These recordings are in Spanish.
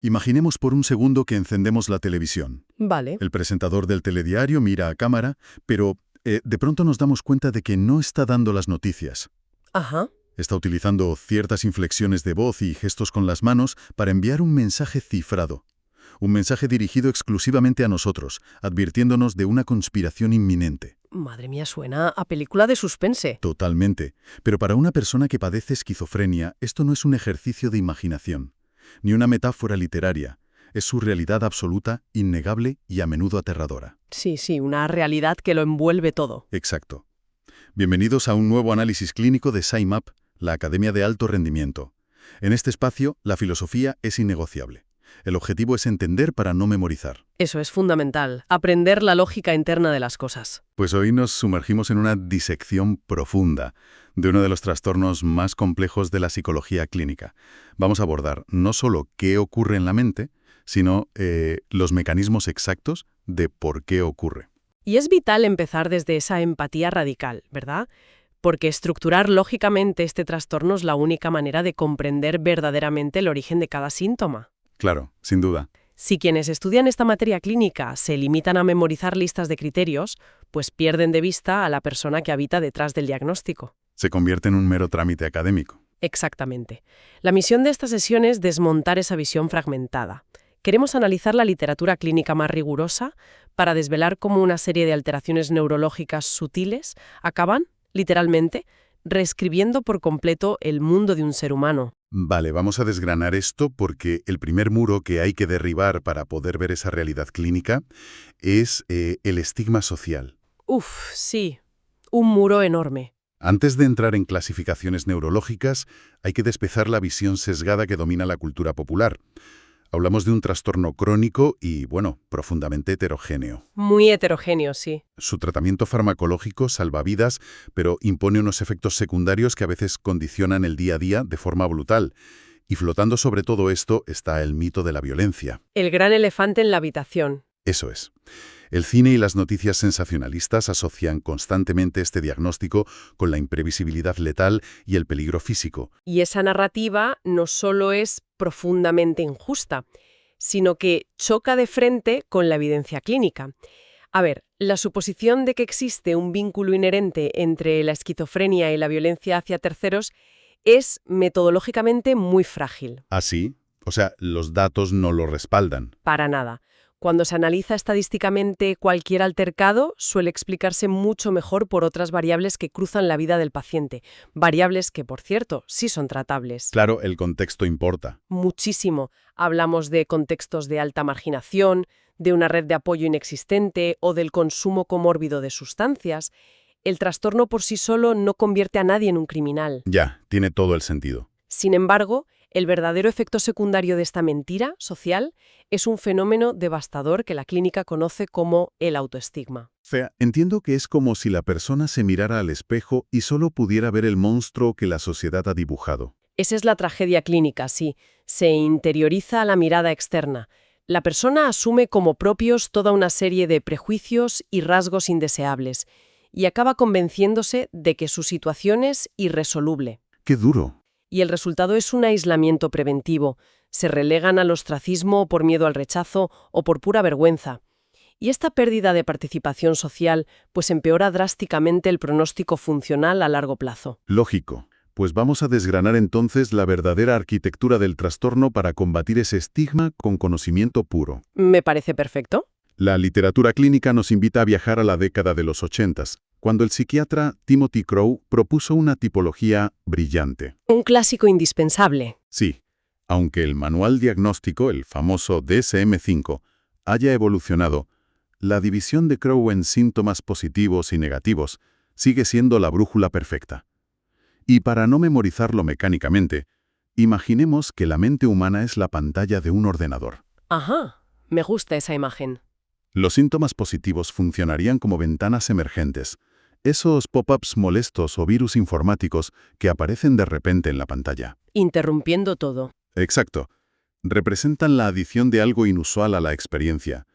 Imaginemos por un segundo que encendemos la televisión. Vale. El presentador del telediario mira a cámara, pero de pronto nos damos cuenta de que no está dando las noticias. Ajá. Está utilizando ciertas inflexiones de voz y gestos con las manos para enviar un mensaje cifrado. Un mensaje dirigido exclusivamente a nosotros, advirtiéndonos de una conspiración inminente. Madre mía, suena a película de suspense. Totalmente. Pero para una persona que padece esquizofrenia, esto no es un ejercicio de imaginación, ni una metáfora literaria. Es su realidad absoluta, innegable y a menudo aterradora. Sí, una realidad que lo envuelve todo. Exacto. Bienvenidos a un nuevo análisis clínico de SciMap, la Academia de Alto Rendimiento. En este espacio, la filosofía es innegociable. El objetivo es entender para no memorizar. Eso es fundamental, aprender la lógica interna de las cosas. Pues hoy nos sumergimos en una disección profunda de uno de los trastornos más complejos de la psicología clínica. Vamos a abordar no solo qué ocurre en la mente, sino los mecanismos exactos de por qué ocurre. Y es vital empezar desde esa empatía radical, ¿verdad? Porque estructurar lógicamente este trastorno es la única manera de comprender verdaderamente el origen de cada síntoma. Claro, sin duda. Si quienes estudian esta materia clínica se limitan a memorizar listas de criterios, pues pierden de vista a la persona que habita detrás del diagnóstico. Se convierte en un mero trámite académico. Exactamente. La misión de esta sesión es desmontar esa visión fragmentada. Queremos analizar la literatura clínica más rigurosa para desvelar cómo una serie de alteraciones neurológicas sutiles acaban, literalmente, reescribiendo por completo el mundo de un ser humano. Vale, vamos a desgranar esto porque el primer muro que hay que derribar para poder ver esa realidad clínica es el estigma social. Sí, un muro enorme. Antes de entrar en clasificaciones neurológicas, hay que despezar la visión sesgada que domina la cultura popular. Hablamos de un trastorno crónico y, profundamente heterogéneo. Muy heterogéneo, sí. Su tratamiento farmacológico salva vidas, pero impone unos efectos secundarios que a veces condicionan el día a día de forma brutal. Y flotando sobre todo esto está el mito de la violencia. El gran elefante en la habitación. Eso es. El cine y las noticias sensacionalistas asocian constantemente este diagnóstico con la imprevisibilidad letal y el peligro físico. Y esa narrativa no solo es profundamente injusta, sino que choca de frente con la evidencia clínica. A ver, la suposición de que existe un vínculo inherente entre la esquizofrenia y la violencia hacia terceros es metodológicamente muy frágil. ¿Ah, sí? O sea, los datos no lo respaldan. Para nada. Cuando se analiza estadísticamente cualquier altercado, suele explicarse mucho mejor por otras variables que cruzan la vida del paciente. Variables que, por cierto, sí son tratables. Claro, el contexto importa. Muchísimo. Hablamos de contextos de alta marginación, de una red de apoyo inexistente o del consumo comórbido de sustancias. El trastorno por sí solo no convierte a nadie en un criminal. Ya, tiene todo el sentido. Sin embargo, el verdadero efecto secundario de esta mentira social es un fenómeno devastador que la clínica conoce como el autoestigma. O sea, entiendo que es como si la persona se mirara al espejo y solo pudiera ver el monstruo que la sociedad ha dibujado. Esa es la tragedia clínica, sí. Se interioriza a la mirada externa. La persona asume como propios toda una serie de prejuicios y rasgos indeseables y acaba convenciéndose de que su situación es irresoluble. ¡Qué duro! Y el resultado es un aislamiento preventivo. Se relegan al ostracismo por miedo al rechazo o por pura vergüenza. Y esta pérdida de participación social pues empeora drásticamente el pronóstico funcional a largo plazo. Lógico. Pues vamos a desgranar entonces la verdadera arquitectura del trastorno para combatir ese estigma con conocimiento puro. Me parece perfecto. La literatura clínica nos invita a viajar a la década de los 80, cuando el psiquiatra Timothy Crow propuso una tipología brillante. Un clásico indispensable. Sí, aunque el manual diagnóstico, el famoso DSM-5, haya evolucionado, la división de Crow en síntomas positivos y negativos sigue siendo la brújula perfecta. Y para no memorizarlo mecánicamente, imaginemos que la mente humana es la pantalla de un ordenador. Ajá, me gusta esa imagen. Los síntomas positivos funcionarían como ventanas emergentes, esos pop-ups molestos o virus informáticos que aparecen de repente en la pantalla. Interrumpiendo todo. Exacto. Representan la adición de algo inusual a la experiencia.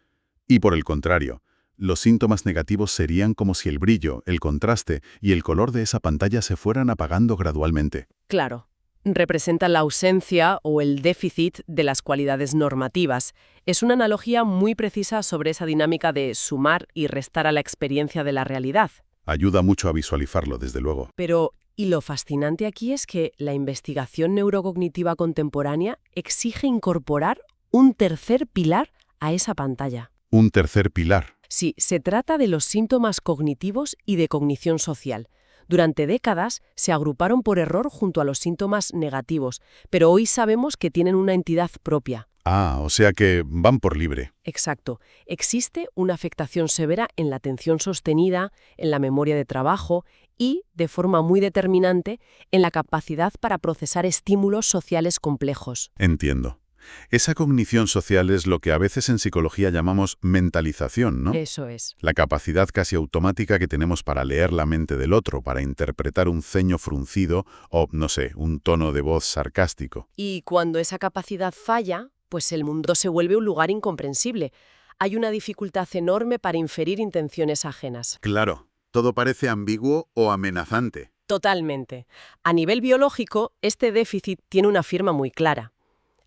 Y por el contrario, los síntomas negativos serían como si el brillo, el contraste y el color de esa pantalla se fueran apagando gradualmente. Claro. representa la ausencia o el déficit de las cualidades normativas. Es una analogía muy precisa sobre esa dinámica de sumar y restar a la experiencia de la realidad. Ayuda mucho a visualizarlo, desde luego. Pero, y lo fascinante aquí es que la investigación neurocognitiva contemporánea exige incorporar un tercer pilar a esa pantalla. Un tercer pilar. Sí, se trata de los síntomas cognitivos y de cognición social. Durante décadas se agruparon por error junto a los síntomas negativos, pero hoy sabemos que tienen una entidad propia. Ah, o sea que van por libre. Exacto. Existe una afectación severa en la atención sostenida, en la memoria de trabajo y, de forma muy determinante, en la capacidad para procesar estímulos sociales complejos. Entiendo. Esa cognición social es lo que a veces en psicología llamamos mentalización, ¿no? Eso es. La capacidad casi automática que tenemos para leer la mente del otro, para interpretar un ceño fruncido o, no sé, un tono de voz sarcástico. Y cuando esa capacidad falla, pues el mundo se vuelve un lugar incomprensible. Hay una dificultad enorme para inferir intenciones ajenas. Claro, todo parece ambiguo o amenazante. Totalmente. A nivel biológico, este déficit tiene una firma muy clara.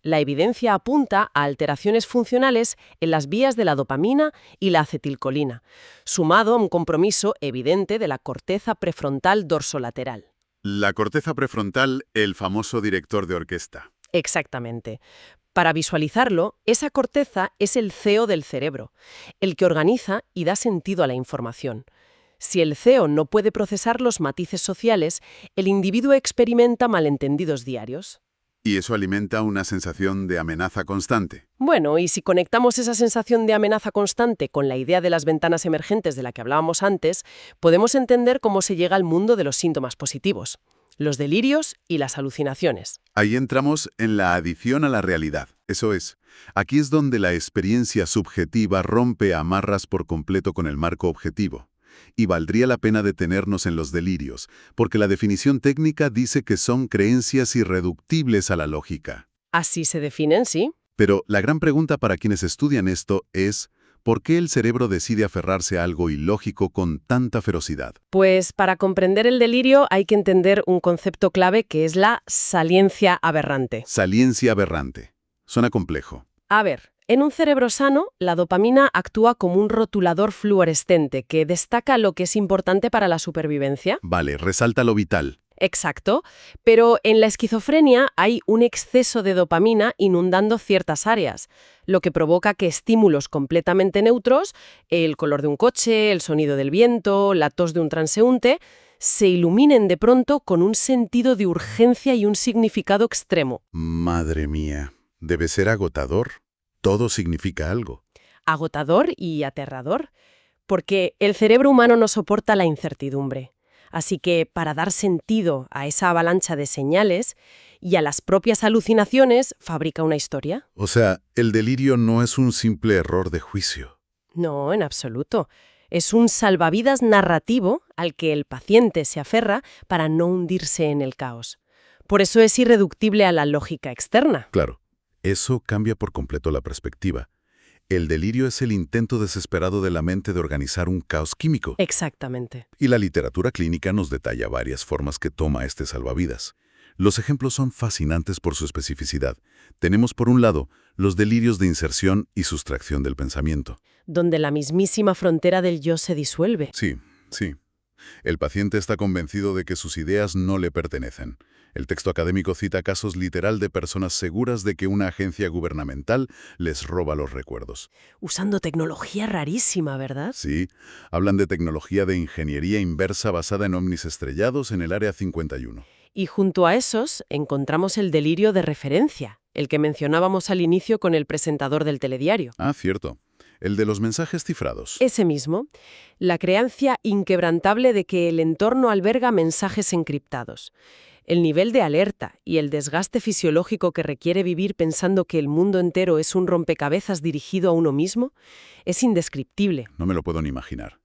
La evidencia apunta a alteraciones funcionales en las vías de la dopamina y la acetilcolina, sumado a un compromiso evidente de la corteza prefrontal dorsolateral. La corteza prefrontal, el famoso director de orquesta. Exactamente. Para visualizarlo, esa corteza es el CEO del cerebro, el que organiza y da sentido a la información. Si el CEO no puede procesar los matices sociales, el individuo experimenta malentendidos diarios. Y eso alimenta una sensación de amenaza constante. Bueno, y si conectamos esa sensación de amenaza constante con la idea de las ventanas emergentes de la que hablábamos antes, podemos entender cómo se llega al mundo de los síntomas positivos, los delirios y las alucinaciones. Ahí entramos en la adición a la realidad. Eso es, aquí es donde la experiencia subjetiva rompe amarras por completo con el marco objetivo. Y valdría la pena detenernos en los delirios, porque la definición técnica dice que son creencias irreductibles a la lógica. Así se definen, sí. Pero la gran pregunta para quienes estudian esto es, ¿por qué el cerebro decide aferrarse a algo ilógico con tanta ferocidad? Pues para comprender el delirio hay que entender un concepto clave que es la saliencia aberrante. Saliencia aberrante. Suena complejo. A ver, en un cerebro sano, la dopamina actúa como un rotulador fluorescente que destaca lo que es importante para la supervivencia. Vale, resalta lo vital. Exacto, pero en la esquizofrenia hay un exceso de dopamina inundando ciertas áreas, lo que provoca que estímulos completamente neutros, el color de un coche, el sonido del viento, la tos de un transeúnte, se iluminen de pronto con un sentido de urgencia y un significado extremo. Madre mía, debe ser agotador. Todo significa algo. Agotador y aterrador, porque el cerebro humano no soporta la incertidumbre. Así que, para dar sentido a esa avalancha de señales y a las propias alucinaciones, fabrica una historia. O sea, el delirio no es un simple error de juicio. No, en absoluto. Es un salvavidas narrativo al que el paciente se aferra para no hundirse en el caos. Por eso es irreductible a la lógica externa. Claro, eso cambia por completo la perspectiva. El delirio es el intento desesperado de la mente de organizar un caos químico. Exactamente. Y la literatura clínica nos detalla varias formas que toma este salvavidas. Los ejemplos son fascinantes por su especificidad. Tenemos, por un lado, los delirios de inserción y sustracción del pensamiento. Donde la mismísima frontera del yo se disuelve. Sí, sí. El paciente está convencido de que sus ideas no le pertenecen. El texto académico cita casos literal de personas seguras de que una agencia gubernamental les roba los recuerdos. Usando tecnología rarísima, ¿verdad? Sí, hablan de tecnología de ingeniería inversa basada en ovnis estrellados en el Área 51. Y junto a esos encontramos el delirio de referencia, el que mencionábamos al inicio con el presentador del telediario. Ah, cierto. El de los mensajes cifrados. Ese mismo, la creencia inquebrantable de que el entorno alberga mensajes encriptados. El nivel de alerta y el desgaste fisiológico que requiere vivir pensando que el mundo entero es un rompecabezas dirigido a uno mismo es indescriptible. No me lo puedo ni imaginar.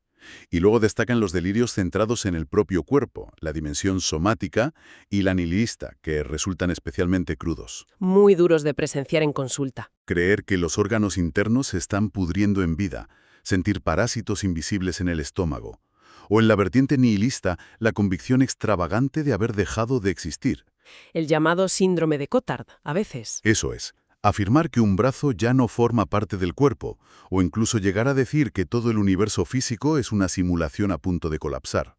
Y luego destacan los delirios centrados en el propio cuerpo, la dimensión somática y la nihilista, que resultan especialmente crudos. Muy duros de presenciar en consulta. Creer que los órganos internos se están pudriendo en vida, sentir parásitos invisibles en el estómago. O en la vertiente nihilista, la convicción extravagante de haber dejado de existir. El llamado síndrome de Cotard, a veces. Eso es. Afirmar que un brazo ya no forma parte del cuerpo, o incluso llegar a decir que todo el universo físico es una simulación a punto de colapsar.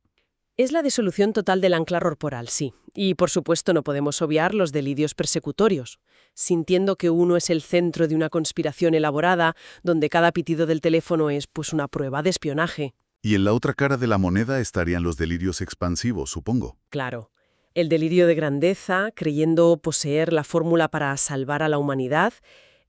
Es la disolución total del ancla corporal, sí. Y, por supuesto, no podemos obviar los delirios persecutorios, sintiendo que uno es el centro de una conspiración elaborada, donde cada pitido del teléfono es, pues, una prueba de espionaje. Y en la otra cara de la moneda estarían los delirios expansivos, supongo. Claro. El delirio de grandeza, creyendo poseer la fórmula para salvar a la humanidad.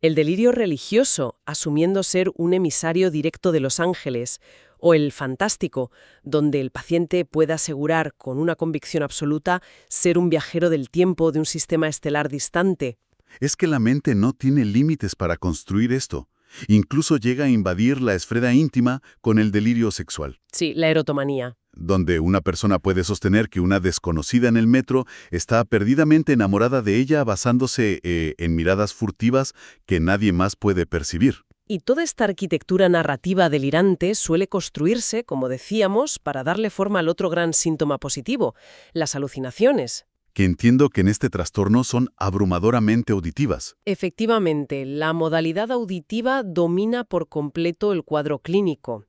El delirio religioso, asumiendo ser un emisario directo de los ángeles. O el fantástico, donde el paciente puede asegurar con una convicción absoluta ser un viajero del tiempo de un sistema estelar distante. Es que la mente no tiene límites para construir esto. Incluso llega a invadir la esfera íntima con el delirio sexual, Sí, la erotomanía. donde una persona puede sostener que una desconocida en el metro está perdidamente enamorada de ella basándose en miradas furtivas que nadie más puede percibir. Y toda esta arquitectura narrativa delirante suele construirse, como decíamos, para darle forma al otro gran síntoma positivo, las alucinaciones. Que entiendo que en este trastorno son abrumadoramente auditivas. Efectivamente, la modalidad auditiva domina por completo el cuadro clínico.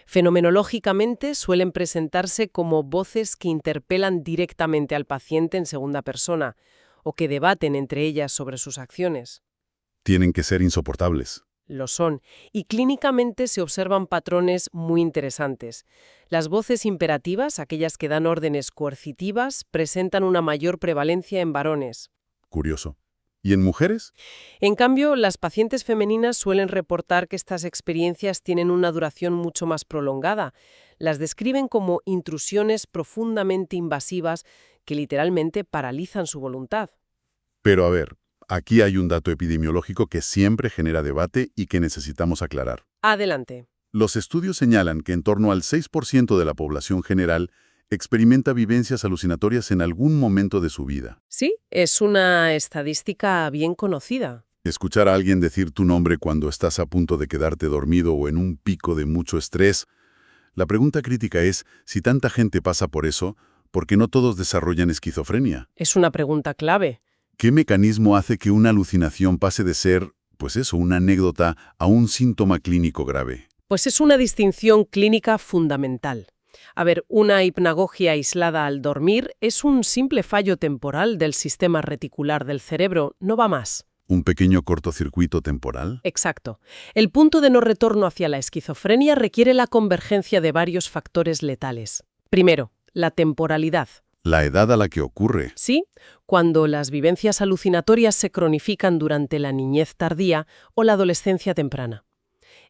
Fenomenológicamente suelen presentarse como voces que interpelan directamente al paciente en segunda persona o que debaten entre ellas sobre sus acciones. Tienen que ser insoportables. Lo son, y clínicamente se observan patrones muy interesantes. Las voces imperativas, aquellas que dan órdenes coercitivas, presentan una mayor prevalencia en varones. Curioso. ¿Y en mujeres? En cambio, las pacientes femeninas suelen reportar que estas experiencias tienen una duración mucho más prolongada. Las describen como intrusiones profundamente invasivas que literalmente paralizan su voluntad. Pero a ver, aquí hay un dato epidemiológico que siempre genera debate y que necesitamos aclarar. Adelante. Los estudios señalan que en torno al 6% de la población general experimenta vivencias alucinatorias en algún momento de su vida. Sí, es una estadística bien conocida. Escuchar a alguien decir tu nombre cuando estás a punto de quedarte dormido o en un pico de mucho estrés. La pregunta crítica es, si tanta gente pasa por eso, ¿por qué no todos desarrollan esquizofrenia? Es una pregunta clave. ¿Qué mecanismo hace que una alucinación pase de ser, pues eso, una anécdota a un síntoma clínico grave? Pues es una distinción clínica fundamental. A ver, una hipnagogia aislada al dormir es un simple fallo temporal del sistema reticular del cerebro, no va más. ¿Un pequeño cortocircuito temporal? Exacto. El punto de no retorno hacia la esquizofrenia requiere la convergencia de varios factores letales. Primero, la temporalidad. La edad a la que ocurre. Sí, cuando las vivencias alucinatorias se cronifican durante la niñez tardía o la adolescencia temprana.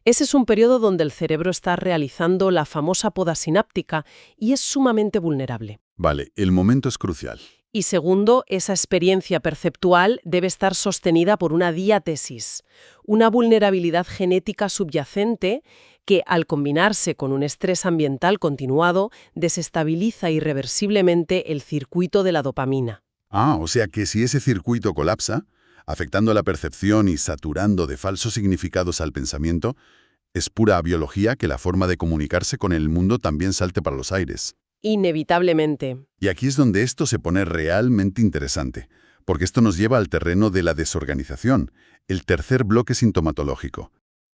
Ese es un periodo donde el cerebro está realizando la famosa poda sináptica y es sumamente vulnerable. Vale, el momento es crucial. Y segundo, esa experiencia perceptual debe estar sostenida por una diátesis, una vulnerabilidad genética subyacente que, al combinarse con un estrés ambiental continuado, desestabiliza irreversiblemente el circuito de la dopamina. Ah, o sea que si ese circuito colapsa, afectando la percepción y saturando de falsos significados al pensamiento, es pura biología que la forma de comunicarse con el mundo también salte para los aires. Inevitablemente. Y aquí es donde esto se pone realmente interesante, porque esto nos lleva al terreno de la desorganización, el tercer bloque sintomatológico.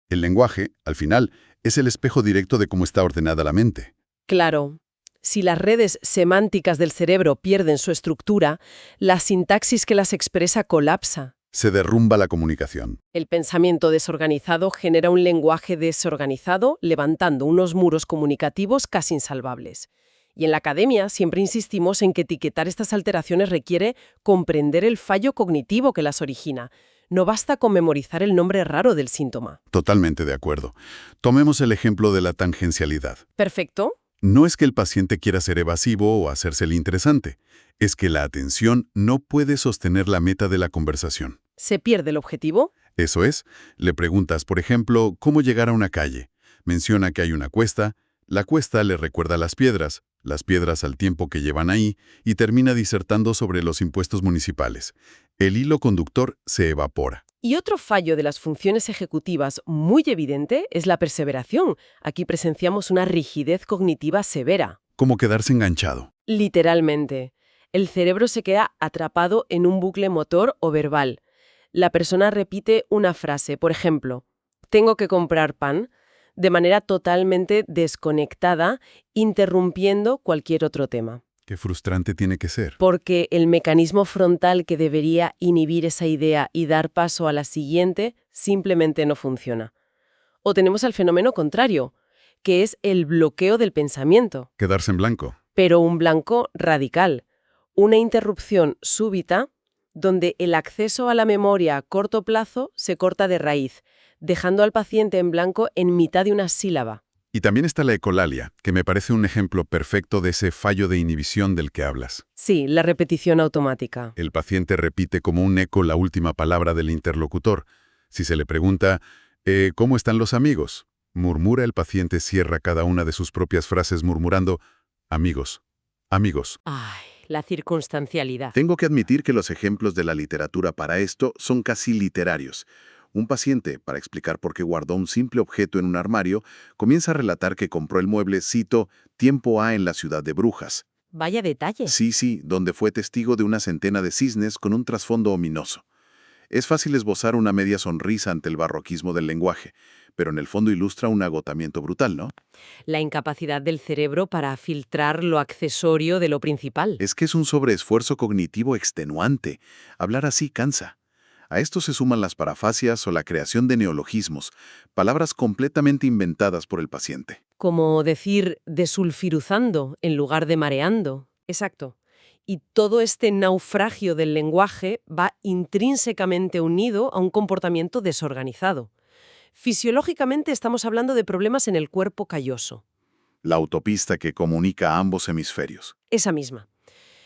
El lenguaje, al final, es el espejo directo de cómo está ordenada la mente. Claro. Si las redes semánticas del cerebro pierden su estructura, la sintaxis que las expresa colapsa. Se derrumba la comunicación. El pensamiento desorganizado genera un lenguaje desorganizado, levantando unos muros comunicativos casi insalvables. Y en la academia siempre insistimos en que etiquetar estas alteraciones requiere comprender el fallo cognitivo que las origina. No basta con memorizar el nombre raro del síntoma. Totalmente de acuerdo. Tomemos el ejemplo de la tangencialidad. ¿Perfecto? No es que el paciente quiera ser evasivo o hacerse el interesante, es que la atención no puede sostener la meta de la conversación. ¿Se pierde el objetivo? Eso es, le preguntas, por ejemplo, cómo llegar a una calle. Menciona que hay una cuesta, la cuesta le recuerda las piedras al tiempo que llevan ahí, y termina disertando sobre los impuestos municipales. El hilo conductor se evapora. Y otro fallo de las funciones ejecutivas muy evidente es la perseveración. Aquí presenciamos una rigidez cognitiva severa. Como quedarse enganchado. Literalmente. El cerebro se queda atrapado en un bucle motor o verbal. La persona repite una frase, por ejemplo, tengo que comprar pan, de manera totalmente desconectada, interrumpiendo cualquier otro tema. Qué frustrante tiene que ser. Porque el mecanismo frontal que debería inhibir esa idea y dar paso a la siguiente simplemente no funciona. O tenemos el fenómeno contrario, que es el bloqueo del pensamiento, Quedarse en blanco. pero un blanco radical, una interrupción súbita donde el acceso a la memoria a corto plazo se corta de raíz, dejando al paciente en blanco en mitad de una sílaba. Y también está la ecolalia, que me parece un ejemplo perfecto de ese fallo de inhibición del que hablas. Sí, la repetición automática. El paciente repite como un eco la última palabra del interlocutor. Si se le pregunta, ¿cómo están los amigos? Murmura, el paciente cierra cada una de sus propias frases murmurando, amigos, amigos. Ay, la circunstancialidad. Tengo que admitir que los ejemplos de la literatura para esto son casi literarios. Un paciente, para explicar por qué guardó un simple objeto en un armario, comienza a relatar que compró el mueble, cito, tiempo A en la ciudad de Brujas. Vaya detalle. Sí, donde fue testigo de una centena de cisnes con un trasfondo ominoso. Es fácil esbozar una media sonrisa ante el barroquismo del lenguaje, pero en el fondo ilustra un agotamiento brutal, ¿no? La incapacidad del cerebro para filtrar lo accesorio de lo principal. Es que es un sobreesfuerzo cognitivo extenuante. Hablar así cansa. A esto se suman las parafasias o la creación de neologismos, palabras completamente inventadas por el paciente. Como decir desulfiruzando en lugar de mareando. Exacto. Y todo este naufragio del lenguaje va intrínsecamente unido a un comportamiento desorganizado. Fisiológicamente estamos hablando de problemas en el cuerpo calloso. La autopista que comunica a ambos hemisferios. Esa misma.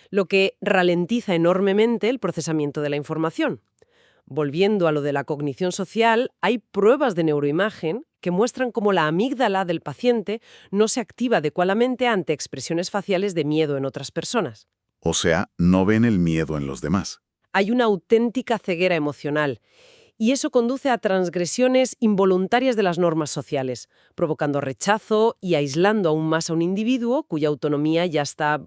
Lo que ralentiza enormemente el procesamiento de la información. Volviendo a lo de la cognición social, hay pruebas de neuroimagen que muestran cómo la amígdala del paciente no se activa adecuadamente ante expresiones faciales de miedo en otras personas. O sea, no ven el miedo en los demás. Hay una auténtica ceguera emocional, y eso conduce a transgresiones involuntarias de las normas sociales, provocando rechazo y aislando aún más a un individuo cuya autonomía ya está,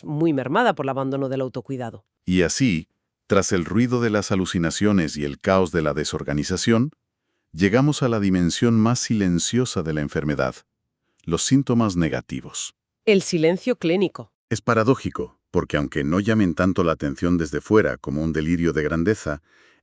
muy mermada por el abandono del autocuidado. Y así, tras el ruido de las alucinaciones y el caos de la desorganización, llegamos a la dimensión más silenciosa de la enfermedad, los síntomas negativos. El silencio clínico. Es paradójico, porque aunque no llamen tanto la atención desde fuera como un delirio de grandeza,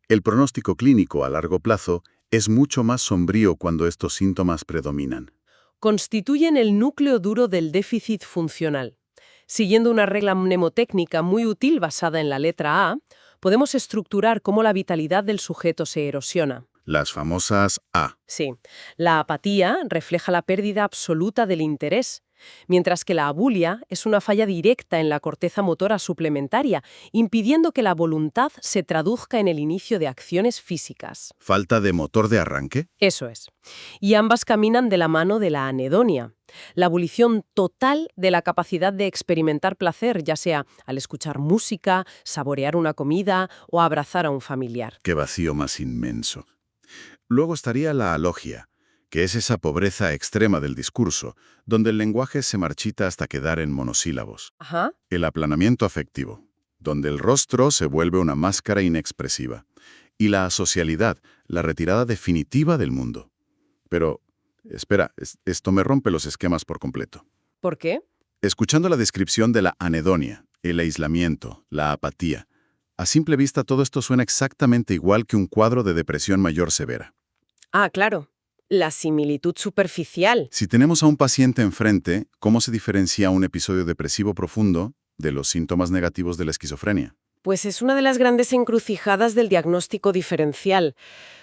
el pronóstico clínico a largo plazo es mucho más sombrío cuando estos síntomas predominan. Constituyen el núcleo duro del déficit funcional. Siguiendo una regla mnemotécnica muy útil basada en la letra A, podemos estructurar cómo la vitalidad del sujeto se erosiona. Las famosas A. Sí, la apatía refleja la pérdida absoluta del interés, mientras que la abulia es una falla directa en la corteza motora suplementaria, impidiendo que la voluntad se traduzca en el inicio de acciones físicas. ¿Falta de motor de arranque? Eso es. Y ambas caminan de la mano de la anedonia, la abolición total de la capacidad de experimentar placer, ya sea al escuchar música, saborear una comida o abrazar a un familiar. ¡Qué vacío más inmenso! Luego estaría la alogia, que es esa pobreza extrema del discurso, donde el lenguaje se marchita hasta quedar en monosílabos. Ajá. El aplanamiento afectivo, donde el rostro se vuelve una máscara inexpresiva. Y la asocialidad, la retirada definitiva del mundo. Pero, espera, esto me rompe los esquemas por completo. ¿Por qué? Escuchando la descripción de la anedonia, el aislamiento, la apatía, a simple vista todo esto suena exactamente igual que un cuadro de depresión mayor severa. Ah, claro. La similitud superficial. Si tenemos a un paciente enfrente, ¿cómo se diferencia un episodio depresivo profundo de los síntomas negativos de la esquizofrenia? Pues es una de las grandes encrucijadas del diagnóstico diferencial.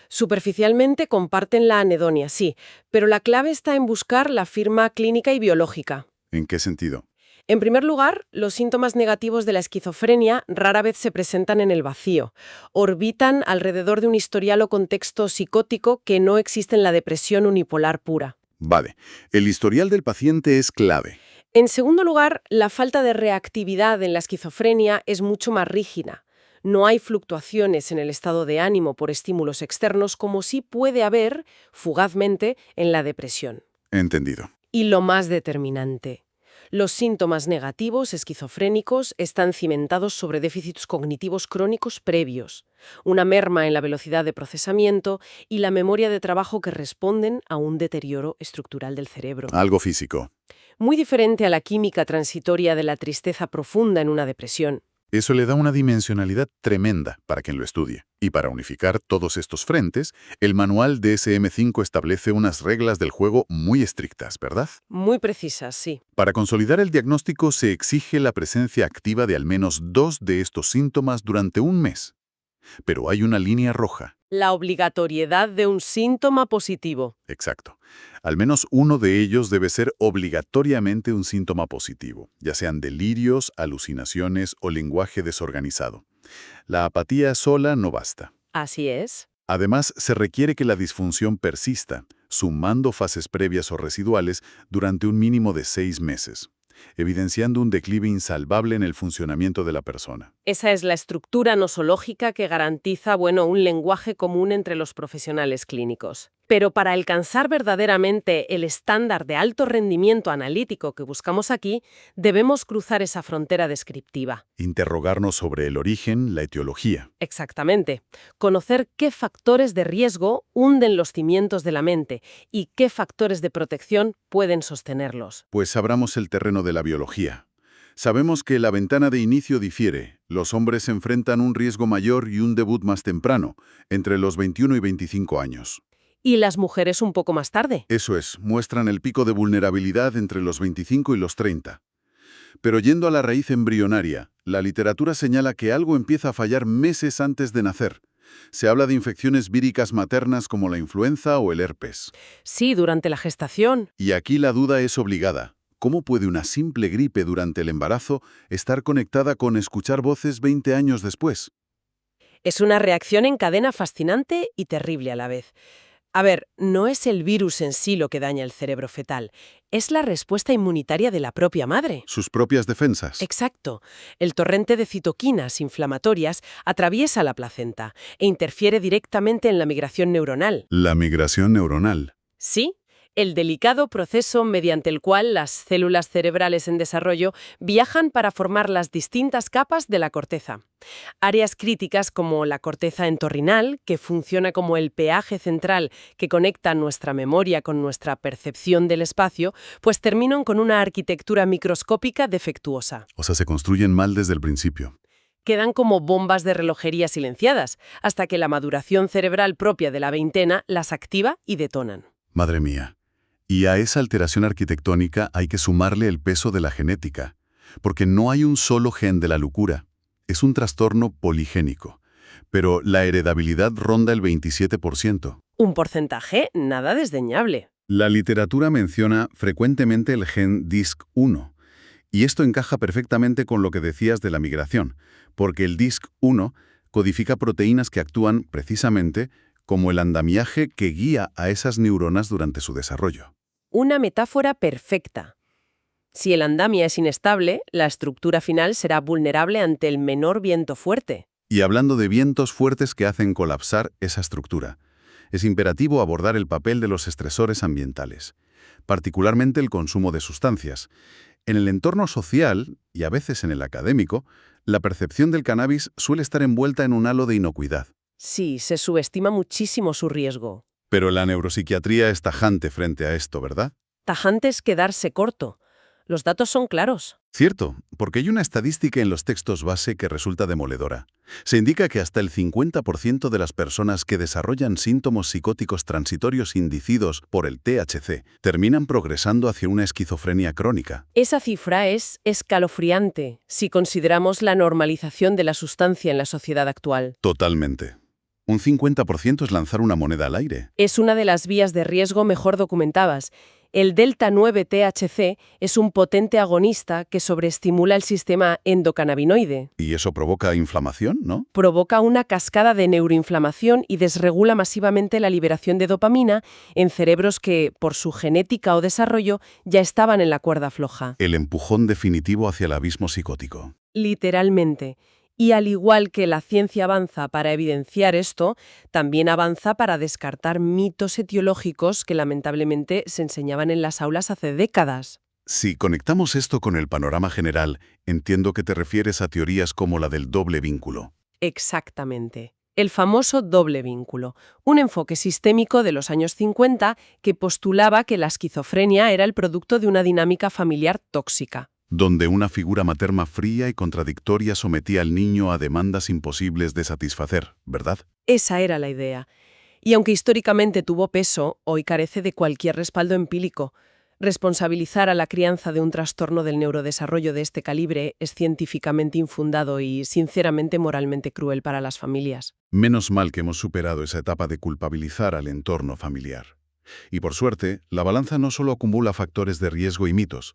Superficialmente comparten la anedonia, sí, pero la clave está en buscar la firma clínica y biológica. ¿En qué sentido? En primer lugar, los síntomas negativos de la esquizofrenia rara vez se presentan en el vacío. Orbitan alrededor de un historial o contexto psicótico que no existe en la depresión unipolar pura. Vale, el historial del paciente es clave. En segundo lugar, la falta de reactividad en la esquizofrenia es mucho más rígida. No hay fluctuaciones en el estado de ánimo por estímulos externos como sí puede haber, fugazmente, en la depresión. Entendido. Y lo más determinante, Los síntomas negativos, esquizofrénicos, están cimentados sobre déficits cognitivos crónicos previos, una merma en la velocidad de procesamiento y la memoria de trabajo que responden a un deterioro estructural del cerebro. Algo físico. Muy diferente a la química transitoria de la tristeza profunda en una depresión. Eso le da una dimensionalidad tremenda para quien lo estudie. Y para unificar todos estos frentes, el manual DSM-5 establece unas reglas del juego muy estrictas, ¿verdad? Muy precisas, sí. Para consolidar el diagnóstico se exige la presencia activa de al menos 2 de estos síntomas durante un mes. Pero hay una línea roja. La obligatoriedad de un síntoma positivo. Exacto. Al menos uno de ellos debe ser obligatoriamente un síntoma positivo, ya sean delirios, alucinaciones o lenguaje desorganizado. La apatía sola no basta. Así es. Además, se requiere que la disfunción persista, sumando fases previas o residuales durante un mínimo de 6 meses, evidenciando un declive insalvable en el funcionamiento de la persona. Esa es la estructura nosológica que garantiza, un lenguaje común entre los profesionales clínicos. Pero para alcanzar verdaderamente el estándar de alto rendimiento analítico que buscamos aquí, debemos cruzar esa frontera descriptiva. Interrogarnos sobre el origen, la etiología. Exactamente. Conocer qué factores de riesgo hunden los cimientos de la mente y qué factores de protección pueden sostenerlos. Pues abramos el terreno de la biología. Sabemos que la ventana de inicio difiere. Los hombres enfrentan un riesgo mayor y un debut más temprano, entre los 21 y 25 años. Y las mujeres un poco más tarde. Eso es, muestran el pico de vulnerabilidad entre los 25 y los 30. Pero yendo a la raíz embrionaria, la literatura señala que algo empieza a fallar meses antes de nacer. Se habla de infecciones víricas maternas como la influenza o el herpes. Sí, durante la gestación. Y aquí la duda es obligada. ¿Cómo puede una simple gripe durante el embarazo estar conectada con escuchar voces 20 años después? Es una reacción en cadena fascinante y terrible a la vez. A ver, no es el virus en sí lo que daña el cerebro fetal, es la respuesta inmunitaria de la propia madre. Sus propias defensas. Exacto. El torrente de citoquinas inflamatorias atraviesa la placenta e interfiere directamente en la migración neuronal. La migración neuronal. Sí, el delicado proceso mediante el cual las células cerebrales en desarrollo viajan para formar las distintas capas de la corteza. Áreas críticas como la corteza entorrinal, que funciona como el peaje central que conecta nuestra memoria con nuestra percepción del espacio, pues terminan con una arquitectura microscópica defectuosa. O sea, se construyen mal desde el principio. Quedan como bombas de relojería silenciadas, hasta que la maduración cerebral propia de la veintena las activa y detonan. Madre mía. Y a esa alteración arquitectónica hay que sumarle el peso de la genética, porque no hay un solo gen de la locura. Es un trastorno poligénico, pero la heredabilidad ronda el 27%. Un porcentaje nada desdeñable. La literatura menciona frecuentemente el gen DISC1, y esto encaja perfectamente con lo que decías de la migración, porque el DISC1 codifica proteínas que actúan precisamente como el andamiaje que guía a esas neuronas durante su desarrollo. Una metáfora perfecta. Si el andamia es inestable, la estructura final será vulnerable ante el menor viento fuerte. Y hablando de vientos fuertes que hacen colapsar esa estructura, es imperativo abordar el papel de los estresores ambientales, particularmente el consumo de sustancias. En el entorno social, y a veces en el académico, la percepción del cannabis suele estar envuelta en un halo de inocuidad. Sí, se subestima muchísimo su riesgo. Pero la neuropsiquiatría es tajante frente a esto, ¿verdad? Tajante es quedarse corto. Los datos son claros. Cierto, porque hay una estadística en los textos base que resulta demoledora. Se indica que hasta el 50% de las personas que desarrollan síntomas psicóticos transitorios inducidos por el THC terminan progresando hacia una esquizofrenia crónica. Esa cifra es escalofriante si consideramos la normalización de la sustancia en la sociedad actual. Totalmente. Un 50% es lanzar una moneda al aire. Es una de las vías de riesgo mejor documentadas. El delta 9-THC es un potente agonista que sobreestimula el sistema endocannabinoide. Y eso provoca inflamación, ¿no? Provoca una cascada de neuroinflamación y desregula masivamente la liberación de dopamina en cerebros que, por su genética o desarrollo, ya estaban en la cuerda floja. El empujón definitivo hacia el abismo psicótico. Literalmente. Y al igual que la ciencia avanza para evidenciar esto, también avanza para descartar mitos etiológicos que lamentablemente se enseñaban en las aulas hace décadas. Si conectamos esto con el panorama general, entiendo que te refieres a teorías como la del doble vínculo. Exactamente. El famoso doble vínculo, un enfoque sistémico de los años 50 que postulaba que la esquizofrenia era el producto de una dinámica familiar tóxica. Donde una figura materna fría y contradictoria sometía al niño a demandas imposibles de satisfacer, ¿verdad? Esa era la idea. Y aunque históricamente tuvo peso, hoy carece de cualquier respaldo empírico. Responsabilizar a la crianza de un trastorno del neurodesarrollo de este calibre es científicamente infundado y, sinceramente, moralmente cruel para las familias. Menos mal que hemos superado esa etapa de culpabilizar al entorno familiar. Y por suerte, la balanza no solo acumula factores de riesgo y mitos.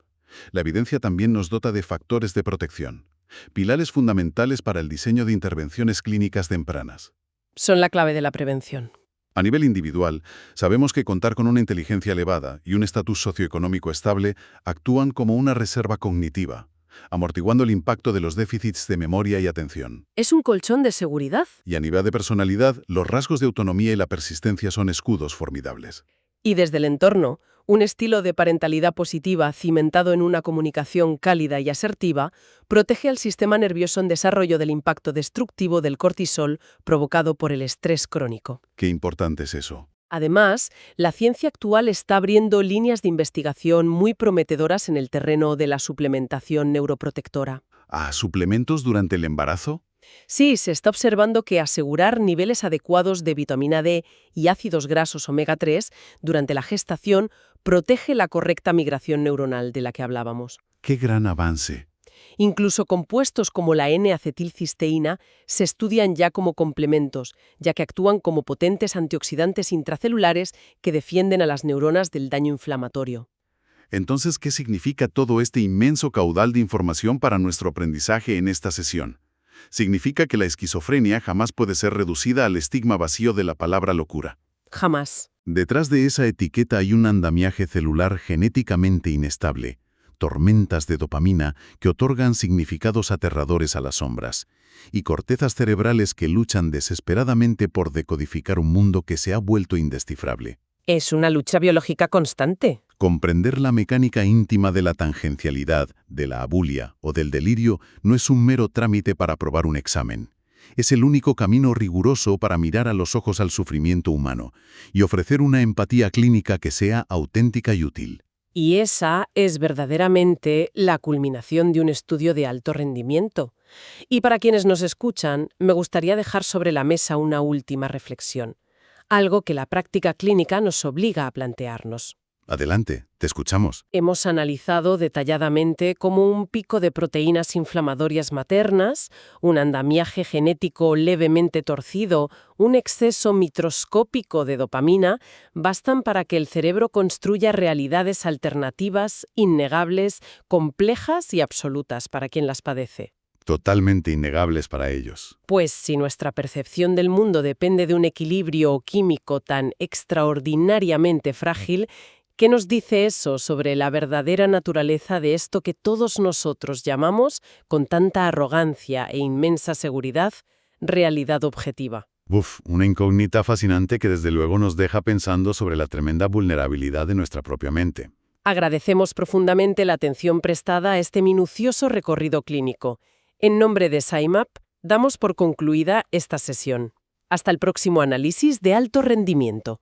La evidencia también nos dota de factores de protección, pilares fundamentales para el diseño de intervenciones clínicas tempranas. Son la clave de la prevención. A nivel individual, sabemos que contar con una inteligencia elevada y un estatus socioeconómico estable actúan como una reserva cognitiva, amortiguando el impacto de los déficits de memoria y atención. Es un colchón de seguridad. Y a nivel de personalidad, los rasgos de autonomía y la persistencia son escudos formidables. Y desde el entorno, un estilo de parentalidad positiva cimentado en una comunicación cálida y asertiva protege al sistema nervioso en desarrollo del impacto destructivo del cortisol provocado por el estrés crónico. Qué importante es eso. Además, la ciencia actual está abriendo líneas de investigación muy prometedoras en el terreno de la suplementación neuroprotectora. ¿A suplementos durante el embarazo? Sí, se está observando que asegurar niveles adecuados de vitamina D y ácidos grasos omega 3 durante la gestación protege la correcta migración neuronal de la que hablábamos. ¡Qué gran avance! Incluso compuestos como la N-acetilcisteína se estudian ya como complementos, ya que actúan como potentes antioxidantes intracelulares que defienden a las neuronas del daño inflamatorio. Entonces, ¿qué significa todo este inmenso caudal de información para nuestro aprendizaje en esta sesión? Significa que la esquizofrenia jamás puede ser reducida al estigma vacío de la palabra locura. Jamás. Detrás de esa etiqueta hay un andamiaje celular genéticamente inestable, tormentas de dopamina que otorgan significados aterradores a las sombras, y cortezas cerebrales que luchan desesperadamente por decodificar un mundo que se ha vuelto indescifrable. Es una lucha biológica constante. Comprender la mecánica íntima de la tangencialidad, de la abulia o del delirio no es un mero trámite para aprobar un examen. Es el único camino riguroso para mirar a los ojos al sufrimiento humano y ofrecer una empatía clínica que sea auténtica y útil. Y esa es verdaderamente la culminación de un estudio de alto rendimiento. Y para quienes nos escuchan, me gustaría dejar sobre la mesa una última reflexión, algo que la práctica clínica nos obliga a plantearnos. Adelante, te escuchamos. Hemos analizado detalladamente cómo un pico de proteínas inflamatorias maternas, un andamiaje genético levemente torcido, un exceso microscópico de dopamina, bastan para que el cerebro construya realidades alternativas, innegables, complejas y absolutas para quien las padece. Totalmente innegables para ellos. Pues si nuestra percepción del mundo depende de un equilibrio químico tan extraordinariamente frágil, ¿qué nos dice eso sobre la verdadera naturaleza de esto que todos nosotros llamamos, con tanta arrogancia e inmensa seguridad, realidad objetiva? Una incógnita fascinante que desde luego nos deja pensando sobre la tremenda vulnerabilidad de nuestra propia mente. Agradecemos profundamente la atención prestada a este minucioso recorrido clínico. En nombre de SciMap, damos por concluida esta sesión. Hasta el próximo análisis de alto rendimiento.